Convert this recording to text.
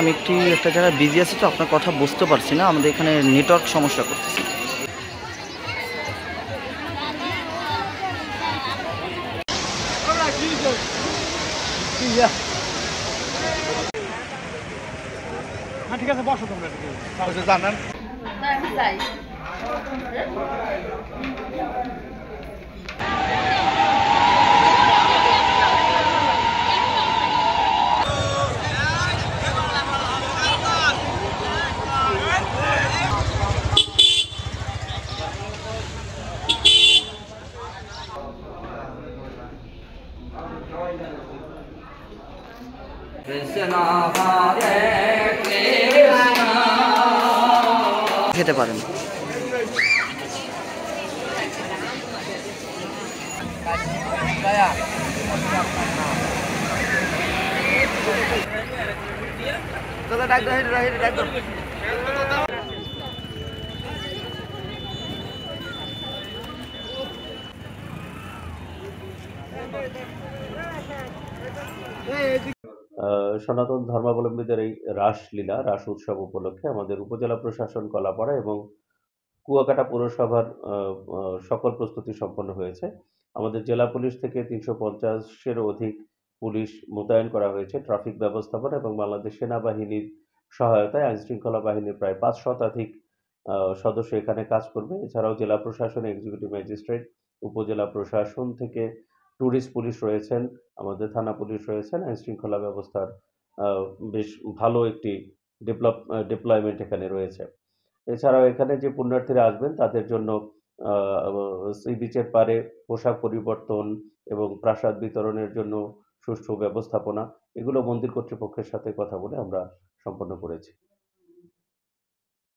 আমি একটা জায়গায় বিজি আছি, তো আপনার কথা বুঝতে পারছি না, আমাদের এখানে নেটওয়ার্ক সমস্যা করতেছে। ঠিক আছে, বসো তোমরা জানান। খেতে পারেন। সনাতন ধর্মাবলম্বীদের এই রাসলীলা, রাস উৎসব উপলক্ষে আমাদের উপজেলা প্রশাসন কলাপাড়া এবং কুয়াকাটা পৌরসভার সকল প্রস্তুতি সম্পন্ন হয়েছে। আমাদের জেলা পুলিশ থেকে ৩৫০-এরও অধিক পুলিশ মোতায়েন করা হয়েছে ট্রাফিক ব্যবস্থাপনা এবং বাংলাদেশ সেনাবাহিনীর সহায়তায় আইনশৃঙ্খলা বাহিনীর প্রায় ৫ শতাধিক সদস্য এখানে কাজ করবে। এছাড়াও জেলা প্রশাসন, এক্সিকিউটিভ ম্যাজিস্ট্রেট, উপজেলা প্রশাসন থেকে ট্যুরিস্ট পুলিশ রয়েছেন, আমাদের থানা পুলিশ রয়েছেন। আইনশৃঙ্খলা ব্যবস্থার বেশ ভালো একটি ডিপ্লয়মেন্ট এখানে রয়েছে। এছাড়াও এখানে যে পুণ্যার্থীরা আসবেন তাদের জন্য সি বিচের পারে পোশাক পরিবর্তন এবং প্রাসাদ বিতরণের জন্য সুষ্ঠু ব্যবস্থাপনা, এগুলো মন্দির কর্তৃপক্ষের সাথে কথা বলে আমরা সম্পন্ন করেছি।